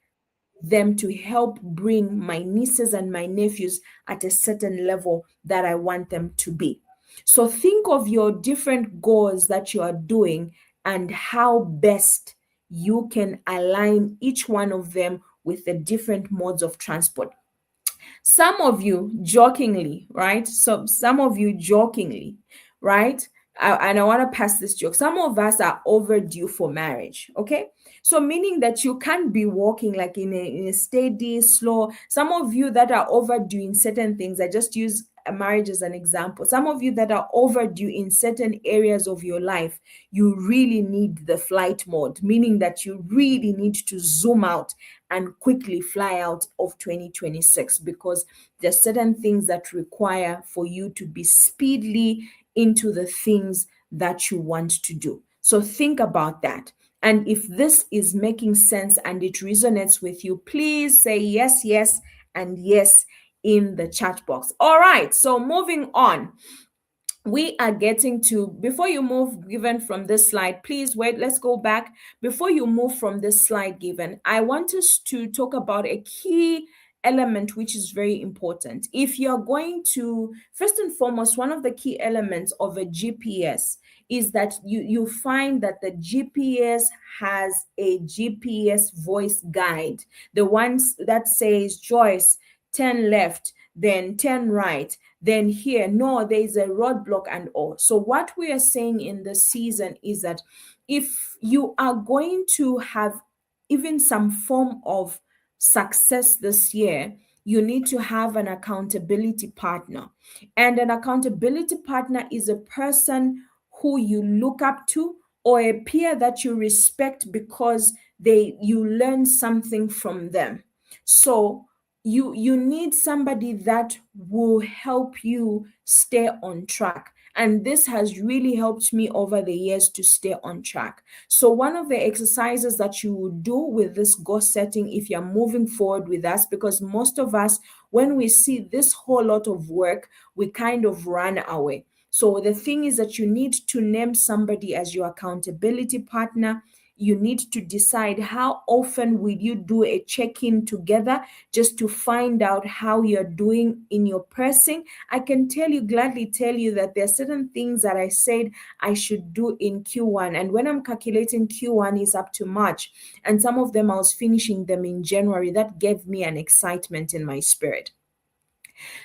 them to help bring my nieces and my nephews at a certain level that I want them to be. So think of your different goals that you are doing and how best you can align each one of them with the different modes of transport. Some of you jokingly, right? So some of you jokingly, right? And I want to pass this joke. Some of us are overdue for marriage, okay? So meaning that you can't be walking like in a steady, slow. Some of you that are overdue in certain things, I just use a marriage as an example. Some of you that are overdue in certain areas of your life, you really need the flight mode, meaning that you really need to zoom out and quickly fly out of 2026, because there's certain things that require for you to be speedily into the things that you want to do. So think about that. And if this is making sense and it resonates with you, please say yes, yes, and yes in the chat box. All right, so moving on. We are getting to, before you move, given from this slide, please wait, let's go back. Before you move from this slide, given, I want us to talk about a key element which is very important. If you're going to, first and foremost, one of the key elements of a GPS is that you find that the GPS has a GPS voice guide, the ones that says, Joyce, turn left, then turn right, then here, no, there's a roadblock and all. So what we are saying in this season is that if you are going to have even some form of success this year, you need to have an accountability partner. And an accountability partner is a person who you look up to, or a peer that you respect because you learn something from them. So you need somebody that will help you stay on track. And this has really helped me over the years to stay on track. So one of the exercises that you will do with this goal setting, if you're moving forward with us, because most of us, when we see this whole lot of work, we kind of run away. So the thing is that you need to name somebody as your accountability partner. You need to decide how often will you do a check-in together, just to find out how you're doing in your pressing. I can gladly tell you that there are certain things that I said I should do in Q1. And when I'm calculating Q1 is up to March, and some of them I was finishing them in January, that gave me an excitement in my spirit.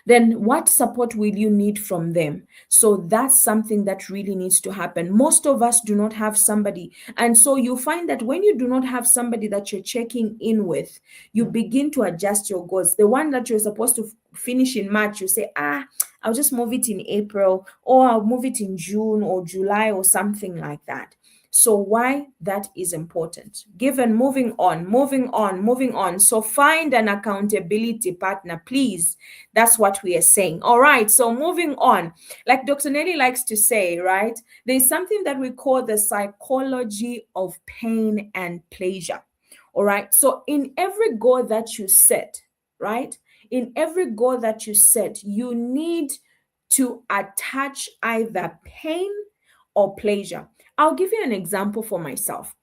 Then what support will you need from them? So that's something that really needs to happen. Most of us do not have somebody. And so you find that when you do not have somebody that you're checking in with, you begin to adjust your goals. The one that you're supposed to finish in March, you say, I'll just move it in April, or I'll move it in June or July or something like that. So why that is important. Given moving on. So find an accountability partner, please. That's what we are saying. All right. So moving on, like Dr. Nelly likes to say, right? There's something that we call the psychology of pain and pleasure. All right. So in every goal that you set, right? In every goal that you set, you need to attach either pain or pleasure. I'll give you an example for myself.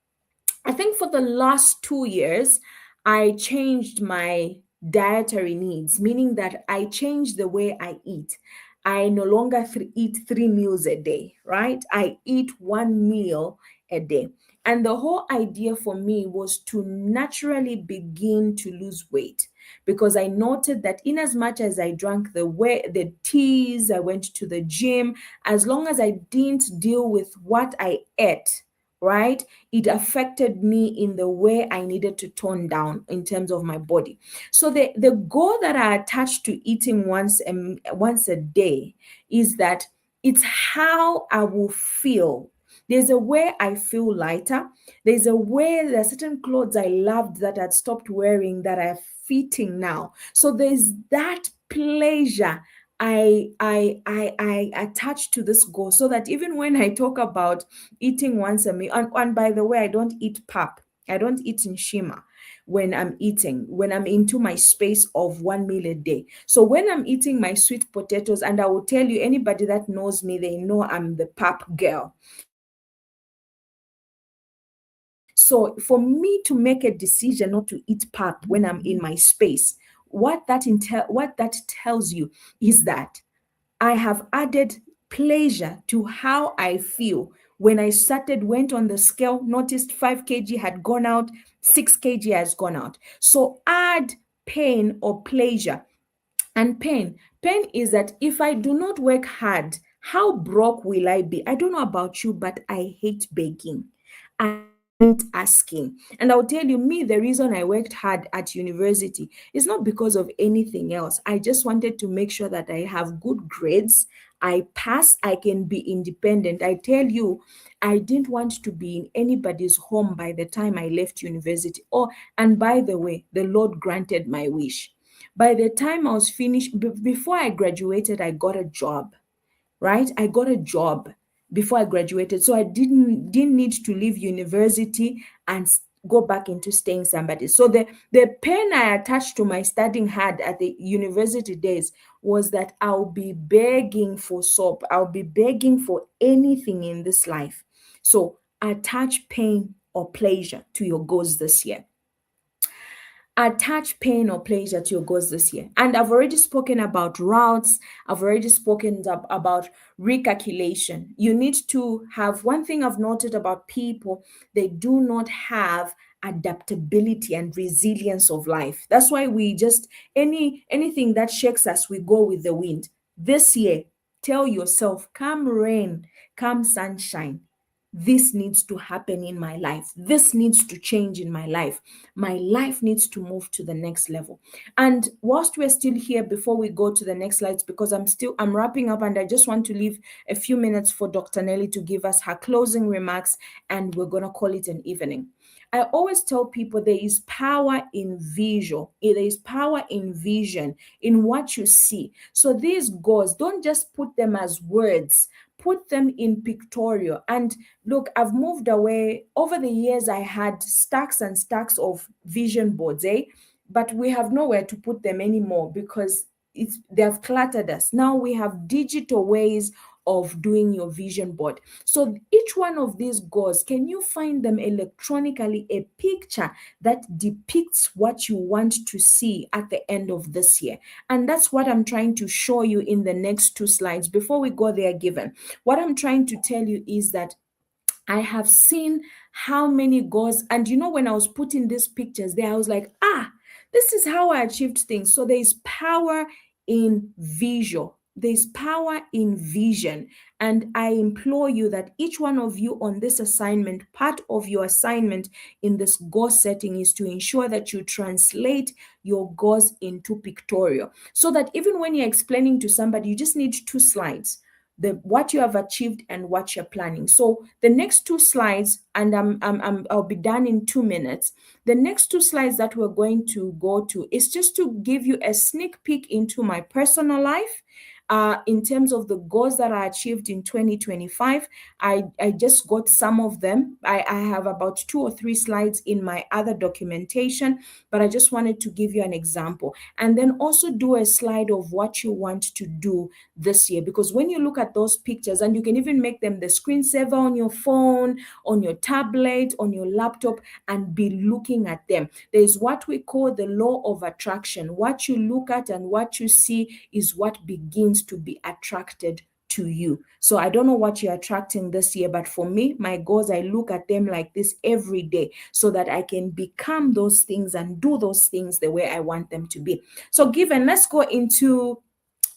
I think for the last 2 years, I changed my dietary needs, meaning that I changed the way I eat. I no longer eat 3 meals a day, right? I eat 1 meal a day. And the whole idea for me was to naturally begin to lose weight, because I noted that in as much as I drank the teas, I went to the gym, as long as I didn't deal with what I ate, right, it affected me in the way I needed to tone down in terms of my body. So the goal that I attached to eating once a day is that it's how I will feel. There's a way I feel lighter. There are certain clothes I loved that I'd stopped wearing that are fitting now. So there's that pleasure I attach to this goal, so that even when I talk about eating once a meal, and by the way, I don't eat pap. I don't eat in Shima when I'm into my space of 1 meal a day. So when I'm eating my sweet potatoes, and I will tell you, anybody that knows me, they know I'm the pap girl. So for me to make a decision not to eat pap when I'm in my space, what that tells you is that I have added pleasure to how I feel. When I went on the scale, noticed 5 kg had gone out, 6 kg has gone out. So add pain or pleasure. And pain is that if I do not work hard, how broke will I be? I don't know about you, but I hate begging. I hate asking. And I'll tell you, the reason I worked hard at university is not because of anything else. I just wanted to make sure that I have good grades. I pass, I can be independent. I tell you, I didn't want to be in anybody's home by the time I left university. And by the way, the Lord granted my wish. By the time I was finished, before I graduated, I got a job, right? I got a job before I graduated. So I didn't need to leave university and go back into staying somebody. So the pain I attached to my studying hard at the university days was that I'll be begging for soap. I'll be begging for anything in this life. So attach pain or pleasure to your goals this year. attach pain or pleasure to your goals this year. And I've already spoken about routes. I've already spoken about recalculation. You need to have one thing I've noted about people, they do not have adaptability and resilience of life. That's why we just anything that shakes us, we go with the wind. This year, tell yourself, come rain, come sunshine, this needs to happen in my life. This needs to change in my life. My life needs to move to the next level. And whilst we're still here, before we go to the next slides, because I'm wrapping up and I just want to leave a few minutes for Dr. Nelly to give us her closing remarks, and we're going to call it an evening. I always tell people there is power in visual. There is power in vision, in what you see. So these goals, don't just put them as words, put them in pictorial. And look, I've moved away. Over the years, I had stacks and stacks of vision boards, but we have nowhere to put them anymore because they have cluttered us. Now we have digital ways of doing your vision board. So each one of these goals, can you find them electronically, a picture that depicts what you want to see at the end of this year? And that's what I'm trying to show you in the next two slides. Before we go there, Given, what I'm trying to tell you is that I have seen how many goals, and when I was putting these pictures there, I was like, this is how I achieved things. So there is power in visual. There's power in vision. And I implore you that each one of you on this assignment, part of your assignment in this goal setting is to ensure that you translate your goals into pictorial, so that even when you're explaining to somebody, you just need 2 slides. What you have achieved and what you're planning. So the next 2 slides, and I'll be done in 2 minutes. The next 2 slides that we're going to go to is just to give you a sneak peek into my personal life. In terms of the goals that I achieved in 2025, I just got some of them. I have about 2 or 3 slides in my other documentation, but I just wanted to give you an example. And then also do a slide of what you want to do this year. Because when you look at those pictures, and you can even make them the screensaver on your phone, on your tablet, on your laptop, and be looking at them. There's what we call the law of attraction. What you look at and what you see is what begins to be attracted to you. So I don't know what you're attracting this year, but for me, my goals, I look at them like this every day so that I can become those things and do those things the way I want them to be. So Given, let's go into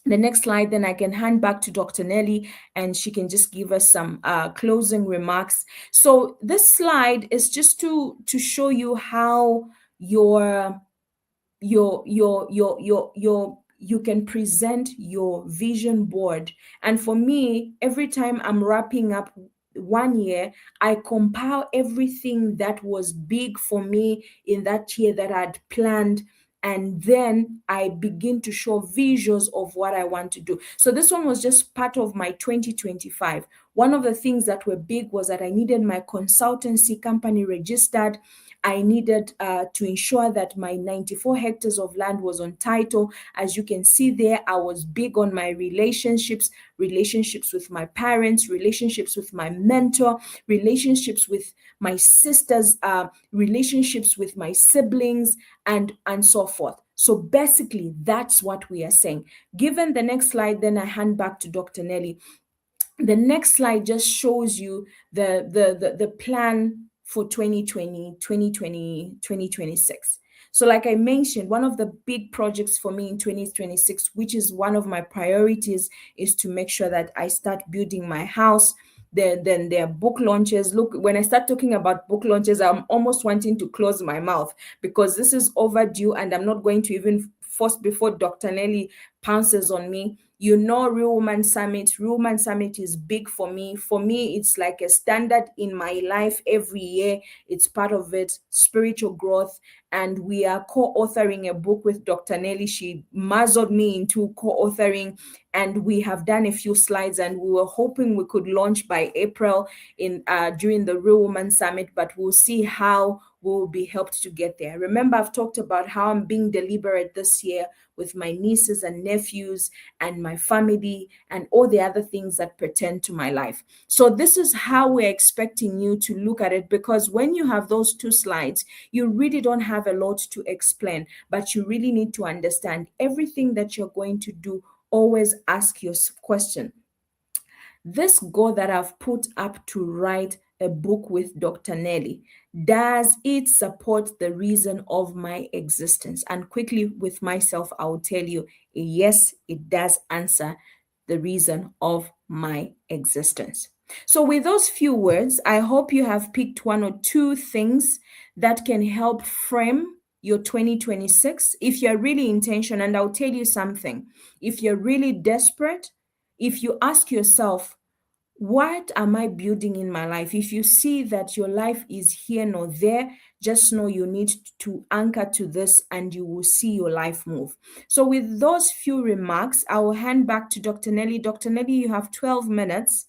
the next slide, then I can hand back to Dr. Nelly and she can just give us some closing remarks. So this slide is just to show you how you can present your vision board. And for me, every time I'm wrapping up 1 year, I compile everything that was big for me in that year that I'd planned, and then I begin to show visuals of what I want to do. So this one was just part of my 2025. One of the things that were big was that I needed my consultancy company registered. I needed to ensure that my 94 hectares of land was on title. As you can see there, I was big on my relationships with my parents, relationships with my mentor, relationships with my sisters, relationships with my siblings, and so forth. So basically, that's what we are saying. Given the next slide, then I hand back to Dr. Nelly. The next slide just shows you the plan for 2020, 2026. So like I mentioned, one of the big projects for me in 2026, which is one of my priorities, is to make sure that I start building my house. Then there are book launches. Look, when I start talking about book launches, I'm almost wanting to close my mouth because this is overdue and I'm not going to even force before Dr. Nelly pounces on me. Real Woman Summit. Real Woman Summit is big for me. For me, it's like a standard in my life every year. It's part of it, spiritual growth. And we are co-authoring a book with Dr. Nelly. She muzzled me into co-authoring and we have done a few slides, and we were hoping we could launch by April in during the Real Women Summit, but we'll see how we will be helped to get there. Remember, I've talked about how I'm being deliberate this year with my nieces and nephews and my family and all the other things that pertain to my life. So this is how we're expecting you to look at it, because when you have those two slides, you really don't have a lot to explain, but you really need to understand everything that you're going to do. Always ask your question. This goal that I've put up to write a book with Dr. Nelly, does it support the reason of my existence? And quickly with myself, I will tell you, yes, it does answer the reason of my existence. So, with those few words, I hope you have picked one or two things that can help frame your 2026 if you're really intentional. And I'll tell you something, if you're really desperate, if you ask yourself, what am I building in my life? If you see that your life is here nor there, just know you need to anchor to this and you will see your life move. So, with those few remarks, I will hand back to Dr. Nelly. Dr. Nelly, you have 12 minutes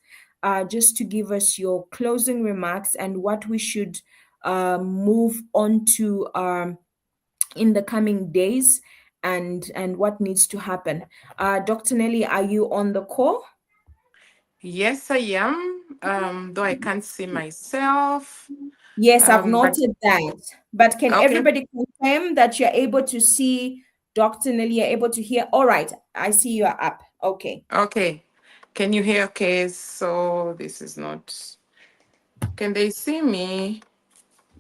just to give us your closing remarks and what we should move on to in the coming days, and what needs to happen. Dr. Nelly, are you on the call? Yes, I am. Though I can't see myself. Yes, I've But noted that. But can okay, everybody confirm that you're able to see Dr. Nelly? You're able to hear? All right, I see you are up. Okay. okay. Can you hear? Okay, so this is not. Can they see me?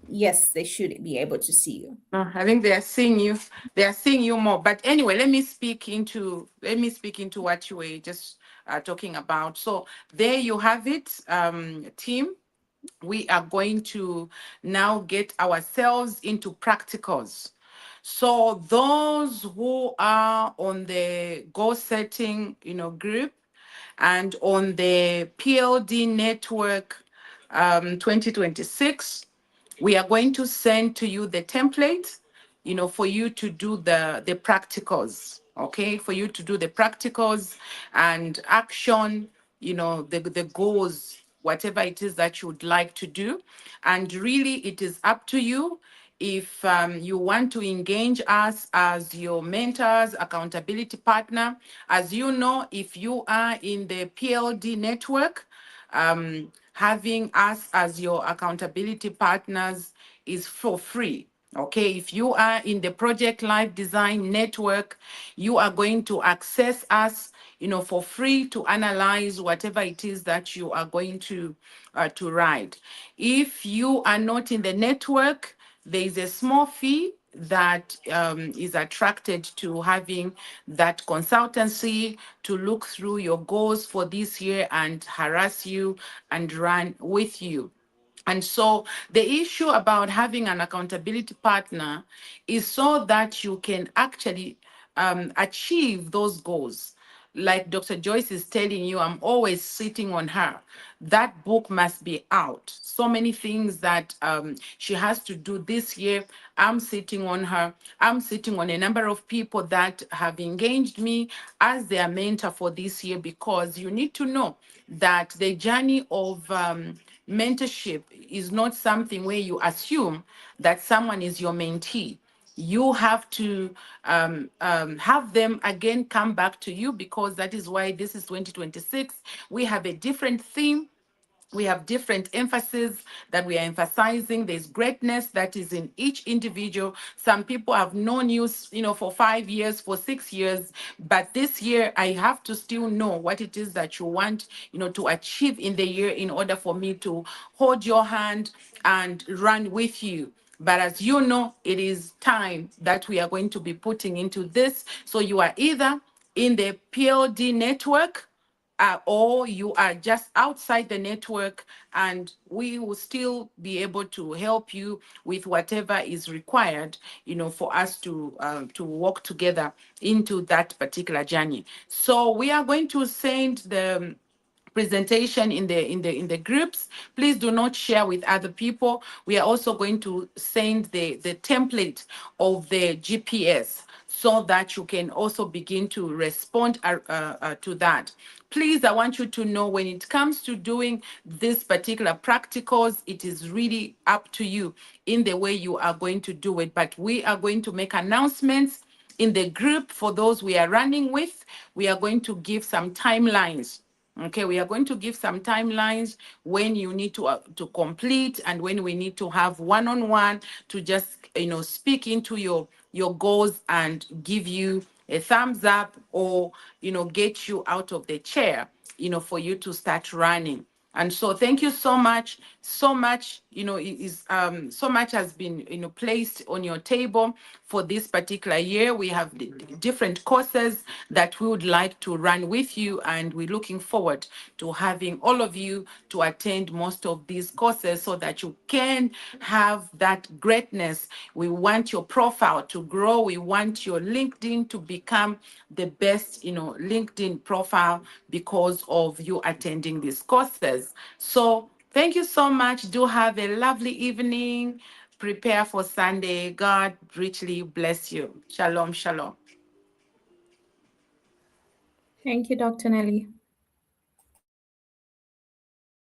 Yes, they should be able to see you. I think they are seeing you. They are seeing you more. But anyway, let me speak into what you were just talking about. So there you have it, team. We are going to now get ourselves into practicals. So those who are on the goal setting, group, and on the PLD network 2026, we are going to send to you the template, for you to do the practicals, okay? For you to do the practicals and action, the goals, whatever it is that you would like to do. And really, it is up to you. If you want to engage us as your mentors, accountability partner, as you know, if you are in the PLD network, having us as your accountability partners is for free. Okay, if you are in the Project Life Design Network, you are going to access us, for free to analyze whatever it is that you are going to write. If you are not in the network, there is a small fee that is attracted to having that consultancy to look through your goals for this year and harass you and run with you. And so the issue about having an accountability partner is so that you can actually achieve those goals. Like Dr. Joyce is telling you, I'm always sitting on her. That book must be out. So many things that she has to do this year. I'm sitting on her. I'm sitting on a number of people that have engaged me as their mentor for this year, because you need to know that the journey of mentorship is not something where you assume that someone is your mentee. You have to have them again come back to you, because that is why this is 2026. We have a different theme. We have different emphasis that we are emphasizing. There's greatness that is in each individual. Some people have known you, for 5 years, for 6 years, but this year I have to still know what it is that you want, to achieve in the year in order for me to hold your hand and run with you. But as you know, it is time that we are going to be putting into this. So you are either in the PLD network, or you are just outside the network, and we will still be able to help you with whatever is required, for us to work together into that particular journey. So we are going to send the presentation in the groups. Please do not share with other people. We are also going to send the template of the GPS. so that you can also begin to respond to that. Please, I want you to know when it comes to doing this particular practicals, it is really up to you in the way you are going to do it. But we are going to make announcements in the group for those we are running with. We are going to give some timelines. Okay, we are going to give some timelines when you need to complete and when we need to have one-on-one to just speak into your goals and give you a thumbs up or get you out of the chair for you to start running. And so thank you so much. So much, so much has been, placed on your table for this particular year. We have different courses that we would like to run with you, and we're looking forward to having all of you to attend most of these courses so that you can have that greatness. We want your profile to grow. We want your LinkedIn to become the best, LinkedIn profile because of you attending these courses. So thank you so much. Do have a lovely evening. Prepare for Sunday. God richly bless you. Shalom, shalom. Thank you, Dr. Nelly.